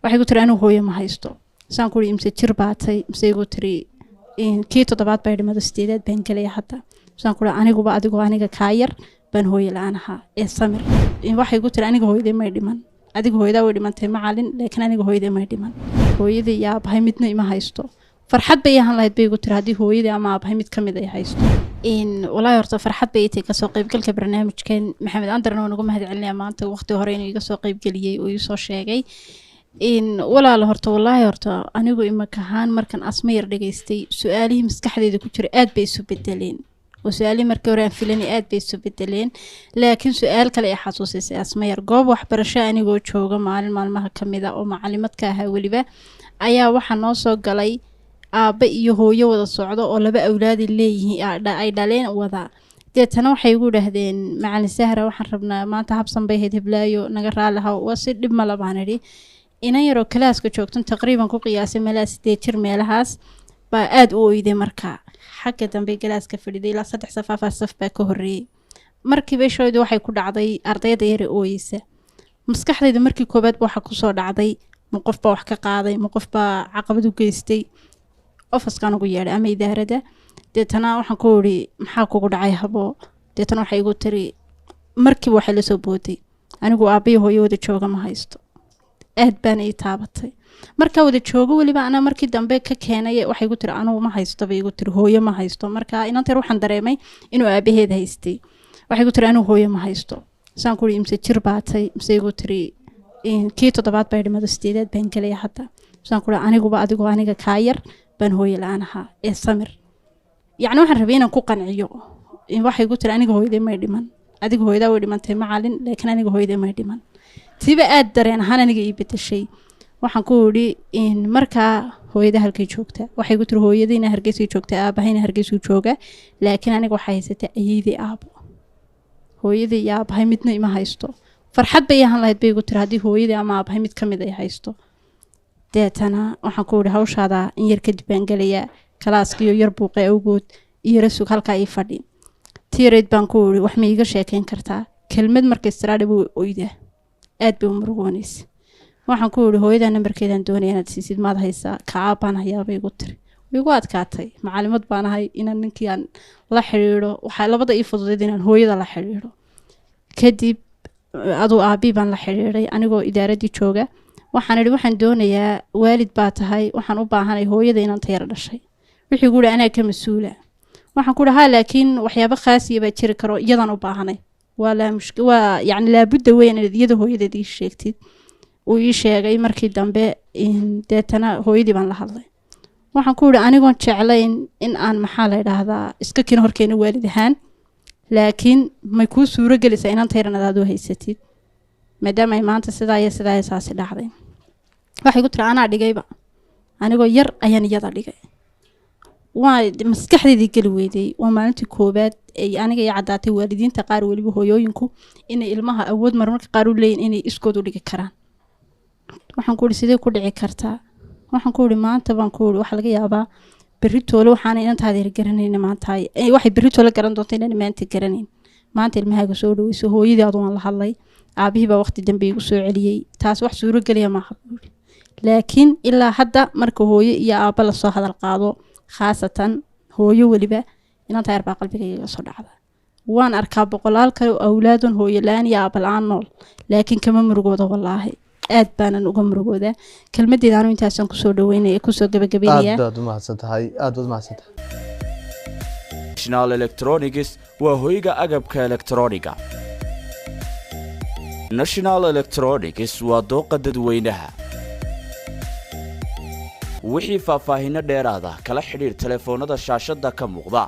waxay ku tiri anigu hooyo ma haysto saan ku imse jir baatay imse igu tiri kii toddobaad bay dhimado 8 baan galay hadda saan ku aniguba aniga ka yar baan hooyo la'aan ahaa ee samir waxay ku tiri aniga hooyadey may dhiman adiga hooyada way dhimantay macalin laakiin aniga hooyadey may dhiman hooyadey yaa bahay midna ima haysto farxad bay ahaan lahayd bay ku tiri hadii hooyadey ama abahay mid kamid ay haysto walaahi horta farxad bay intay ka soo qayb galka barnaamijkan maxamed andarna oo nagu mahad celinaya maanta waqti hore inuu iga soo qayb galiyay oo ii soo sheegay walaal horta anigu imaka ahaan markan asma yar dhageystay su'aalihii maskaxdayda ku jira aad bay isu bedeleen oo su'aalihii markii hore aan filanay aad bay isu bedeleen laakiin su'aal kale ay xasuusisay asma yar goob waxbarasho anigoo jooga maalmaha kamida oo macalimadka ahaa waliba ayaa waxa noo soo galay aabba iyo hooyo wada socdo oo laba awlaad leeyihiin ay dhaleen wada deetana waxay ugu dhahdeen macalin Sahra waxaan rabnaa maanta habsan bay heblaayo naga raalaha waa si dhib ma labaanari ina yaro kalaaska joogtan taqriiban ku qiyaasay meelaha 8 jir meelahaas baa aad u ooyday marka xagga dambe galaaska fadhiday ilaa 3 saf 4 saf baa ka horeeyay markii bay shooydu waxay ku dhacday ardayda yar ooyisa maskaxdayda markii koobaad waxa ku soo dhacday ma qof baa wax ka qaaday ma qof baa caqabad u geystay ofiskan ugu yeedhay ama idaarada deetana waxaan ku wari maxaa kugu dhacay habo deetana waxay igu tiri markii waxay la soo booday anigu aabbiyo hooyo wada jooga ma haysto aad baan ay taabatay marka wada joogo waliba ana markii dambe ka keenay waxay igu tiri anigu ma haysto bay igu tiri hooyo ma haysto marka inanteer waxaan dareemay inuu aabaheed haystay waxay igu tiri anigu hooyo ma haysto saan ku imse jir baatay imse igu tiri kii toddobaad bay dhimado 8 baan galay hadda saan ku aniguba aniga ka yar baan hooyo la'aan ahaa ee samir yani waxaan rabay inaan ku qanciyo waxay igu tiri aniga hooyadey may dhiman adiga hooyada way dhimantay macalin laakiin aniga hooyadey may dhiman tiba aad dareen ahaan aniga ii bedeshay waxaan ku wari marka hooyada halkay joogta waxay igu tiri hooyadeyna Hargeysa joogta aabahayna Hargeysa jooga laakiin aniga waxay haysatay ayeeyday aabo hooyadey yaa abahay midna ima haysto farxad bay ahaan lahayd bay igu tiri hadii hooyadey ama abahay mid kamid ay haysto deetana waxaan ku wari hawshaada in yar kadib baan galaya kalaaskiyo yar buuqay awgood iyo rasug halka ay fadhi tiireed baan ku wari wax ma iga sheekayn kartaa kelmad markay istiraadhay buu oyda aad bay murugoonaysa waxaan ku wari hooyada nambarkeedan doonay inaad siisid maad haysaa ka aabaan hayaabay igu tiri igu adkaatay macalimad baan ahay inaan ninkii aan la xiriiro waxa labada ii fududeed inaan hooyada la xiriiro kadib adu aabi baan la xiriiray anigoo idaaradii jooga waxaan doonayaa waalid baa tahay waxaan u baahanay hooyada inaan tayar dhashay wixii guuri anaa ka masuula waxaan ku dhahaa laakiin waxyaabo khaasiya baa jiri karo iyadan u baahanay waa yani laabudda weyn inaad iyada hooyadeedii sheegtid uu ii sheegay markii dambe deetana hooyadii baan la hadlay waxaan ku yidhi anigoon jeclayn in aan maxaa la idhaahdaa iska keen horkeena waalid ahaan laakiin may kuu suuro gelaysaa inaan tayran adaad u haysatid maadaama ay maanta sidaa iyo sidaa saasi dhacday waxay ku tiri anaa dhigayba anigoo yar ayaan iyada dhigay waa maskaxdeedii gali weyday waa maalintii koobaad ay aniga iyo cadaatay waalidiinta qaar waliba hooyooyinku inay ilmaha awood marmarka qaar u leeyihiin inay iskood u dhigi karaan waxaan ku yidhi sidee ku dhici kartaa waxaan ku yidhi maanta baan ku yidhi waxa laga yaabaa beritoole waxaan inantaada yar garanayna maanta waxay beritoole garan doonta inaan maanta garanayn maanta ilmahaaga soo dhaweyso hooyadii aad waan la hadlay aabihii baa waqti dambe igu soo celiyay taas wax suuro geliya maaha laakiin ilaa hadda marka hooyo iyo aabba la soo hadal qaado khaasatan hooyo waliba inanta yar baa qalbigayga soo dhacda waan arkaa boqolaal kale oo awlaadan hooyo la'aan iyo aabba la'aan nool laakiin kama murugooda wallaahi aad baanan uga murugooda kelmadeeda anu intaasan kusoo dhaweynaya kusoo gabagabeynaya aad mahadsantahay National Electronics waa hoyga agabka elektrooniga National Electronics waa dooqa dadweynaha wixii faahfaahin dheeraad ah kala xiriir telefoonada shaashada ka muuqda